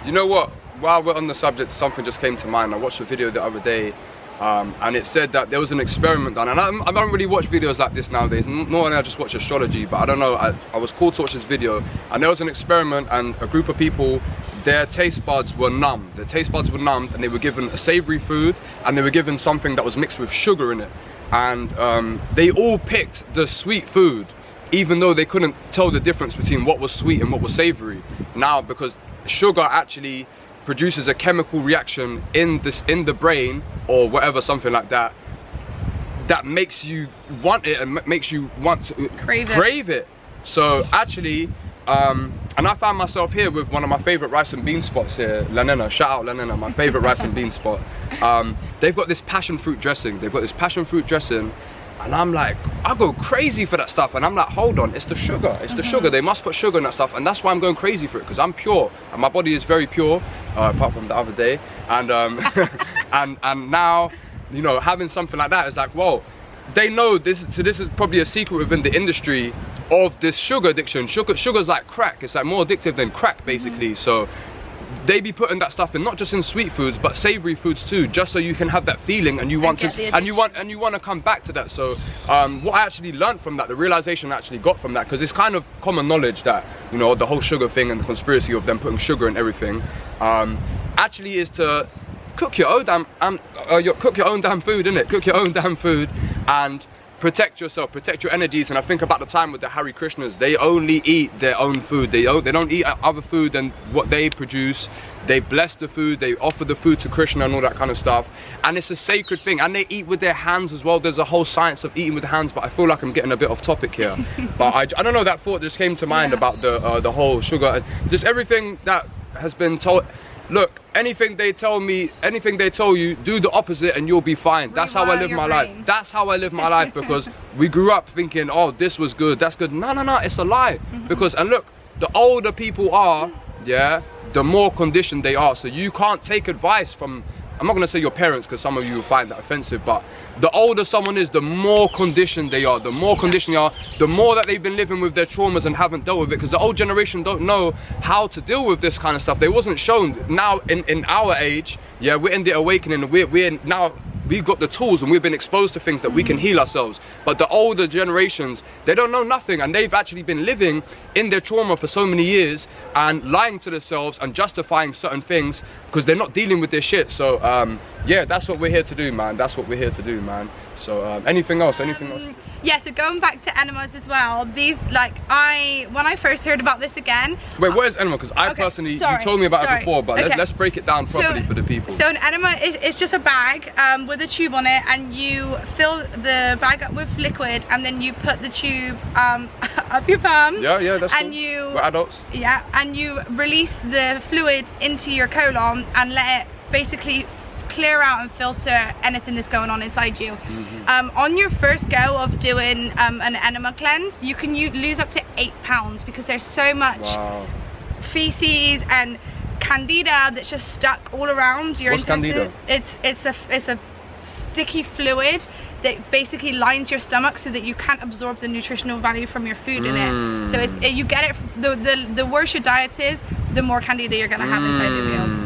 You know what? While we're on the subject, something just came to mind. I watched a video the other day, and it said that there was an experiment done. And I don't really watch videos like this nowadays. Normally I just watch astrology, but I don't know. I was called to watch this video, and there was an experiment, and a group of people, their taste buds were numb. Their taste buds were numbed, and they were given a savory food, and they were given something that was mixed with sugar in it. And they all picked the sweet food, even though they couldn't tell the difference between what was sweet and what was savory. Now, because sugar actually produces a chemical reaction in the brain or whatever, something like that, that makes you want it and makes you want to crave it. So actually, and I found myself here with one of my favorite rice and bean spots here, Enema. Shout out Enema, my favorite rice and bean spot. They've got this passion fruit dressing. And I'm like, I go crazy for that stuff, and I'm like, hold on, it's the sugar, it's the sugar. They must put sugar in that stuff, and that's why I'm going crazy for it, because I'm pure, and my body is very pure, apart from the other day, and and now, you know, having something like that is like, whoa, they know this. So this is probably a secret within the industry of this sugar addiction. Sugar's like crack. It's like more addictive than crack, basically. So they be putting that stuff in, not just in sweet foods but savory foods too, just so you can have that feeling and you want to and you want to come back to that. So what I actually learned from that, the realization I actually got from that, because it's kind of common knowledge that, you know, the whole sugar thing and the conspiracy of them putting sugar in everything, actually is to cook your own damn food, innit? Cook your own damn food and protect yourself, protect your energies. And I think about the time with the Hare Krishnas, they only eat their own food. They don't eat other food than what they produce. They bless the food, they offer the food to Krishna and all that kind of stuff. And it's a sacred thing. And they eat with their hands as well. There's a whole science of eating with the hands, but I feel like I'm getting a bit off topic here. But I don't know, that thought just came to mind about the whole sugar, just everything that has been told. Look, anything they tell me, anything they tell you, do the opposite and you'll be fine. That's how I live my life. That's how I live my life, because we grew up thinking, oh, this was good, that's good. No, it's a lie. Because, and look, the older people are, yeah, the more conditioned they are. So you can't take advice from, I'm not gonna say your parents, because some of you will find that offensive, but the older someone is, the more conditioned they are. The more conditioned they are, the more that they've been living with their traumas and haven't dealt with it. Because the old generation don't know how to deal with this kind of stuff. They wasn't shown. Now in our age, yeah, we're in the awakening. We're now, we've got the tools and we've been exposed to things that we can heal ourselves. But the older generations, they don't know nothing, and they've actually been living in their trauma for so many years and lying to themselves and justifying certain things because they're not dealing with their shit. So yeah, that's what we're here to do, man. That's what we're here to do, man. So anything else? Yeah, so going back to enemas as well, these, like, when I first heard about this again. Wait, what is enema? Because I personally, you told me about it before, but let's break it down properly for the people. So an enema is just a bag with a tube on it, and you fill the bag up with liquid, and then you put the tube up your bum. Yeah, that's and cool. We're adults. Yeah, and you release the fluid into your colon and let it basically clear out and filter anything that's going on inside you. On your first go of doing an enema cleanse, you can lose up to 8 pounds because there's so much feces and candida that's just stuck all around your intestine. It's a sticky fluid that basically lines your stomach so that you can't absorb the nutritional value from your food in it. So you get it, the worse your diet is, the more candida you're gonna have inside of you.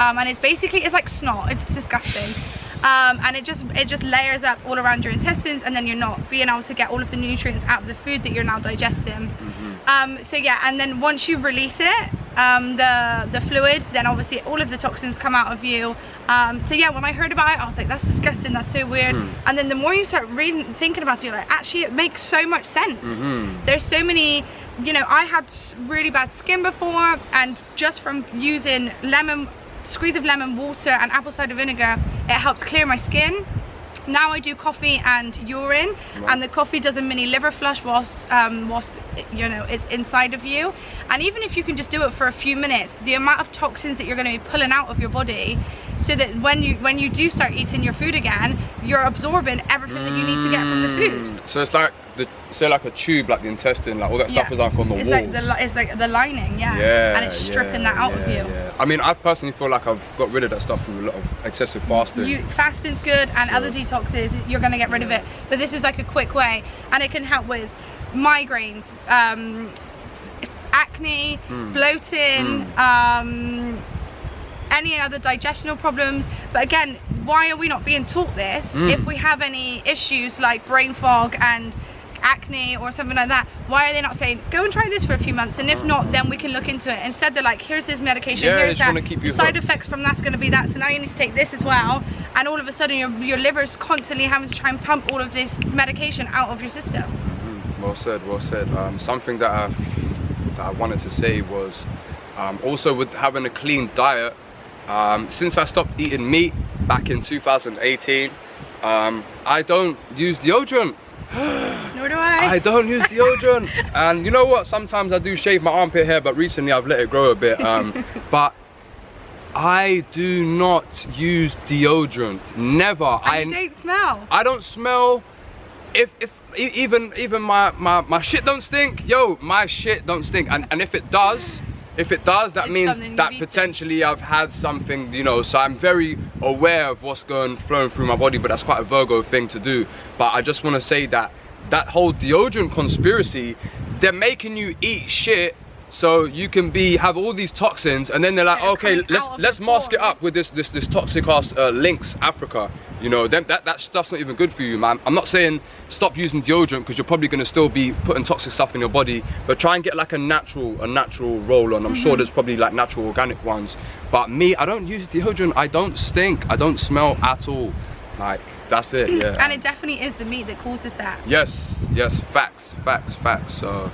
And it's like snot. It's disgusting. And it just layers up all around your intestines, and then you're not being able to get all of the nutrients out of the food that you're now digesting. So yeah, and then once you release it, the fluid, then obviously all of the toxins come out of you. So yeah, when I heard about it, I was like, that's disgusting, that's so weird. And then the more you start thinking about it, you're like, actually it makes so much sense. There's so many, you know, I had really bad skin before, and just from using squeeze of lemon water and apple cider vinegar, it helps clear my skin. Now I do coffee and urine, and the coffee does a mini liver flush whilst you know, it's inside of you. And even if you can just do it for a few minutes, the amount of toxins that you're going to be pulling out of your body, so that when you do start eating your food again, you're absorbing everything that you need to get from the food. So it's like like a tube, like the intestine, like all that stuff is like on the wall. It's like the lining, and it's stripping that out of you. I mean, I personally feel like I've got rid of that stuff through a lot of excessive fasting. Fasting's good, and other detoxes, you're going to get rid of it. But this is like a quick way, and it can help with migraines, acne, bloating, any other digestional problems. But again, why are we not being taught this? If we have any issues like brain fog and acne or something like that, why are they not saying go and try this for a few months, and if not, then we can look into it? Instead they're like, here's this medication, here's that, the side effects from that's going to be that, so now you need to take this as well, and all of a sudden your liver's constantly having to try and pump all of this medication out of your system. Well said, well said. Something that I wanted to say was also with having a clean diet, since I stopped eating meat back in 2018, I don't use deodorant. Nor do I. I don't use deodorant. And you know what, sometimes I do shave my armpit hair, but recently I've let it grow a bit. But I do not use deodorant, never. And you don't smell. I don't smell. Even my shit don't stink. Yo, my shit don't stink. And if it does, that means that potentially I've had something, you know, so I'm very aware of what's flowing through my body, but that's quite a Virgo thing to do. But I just want to say that whole deodorant conspiracy, they're making you eat shit so you can have all these toxins, and then they're like, okay, let's mask it up with this toxic ass Lynx Africa. You know, that stuff's not even good for you, man. I'm not saying stop using deodorant, because you're probably going to still be putting toxic stuff in your body, but try and get like a natural roll on. I'm sure there's probably like natural organic ones. But me, I don't use deodorant. I don't stink. I don't smell at all. Like, that's it, yeah. And it definitely is the meat that causes that. Yes, facts. So,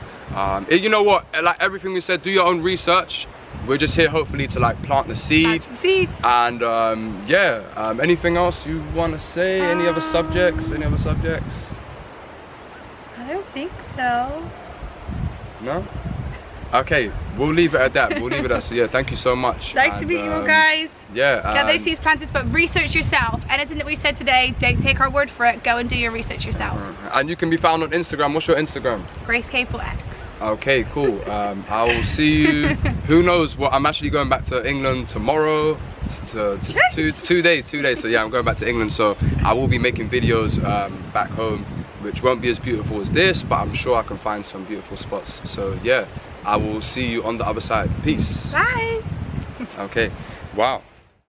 you know what, like everything we said, do your own research. We're just here hopefully to like plant the seed. And anything else you want to say? Any other subjects? I don't think so. No? Okay, we'll leave it at that. So yeah, thank you so much. Nice to meet you all, guys. Yeah. Get those seeds planted, but research yourself. Anything that we said today, don't take our word for it. Go and do your research yourselves. And you can be found on Instagram. What's your Instagram? GraceK4X. Okay, cool. I will see you. Who knows what? I'm actually going back to England tomorrow. Two days. So yeah, I'm going back to England. So I will be making videos back home, which won't be as beautiful as this, but I'm sure I can find some beautiful spots. So yeah, I will see you on the other side. Peace. Bye. Okay. Wow.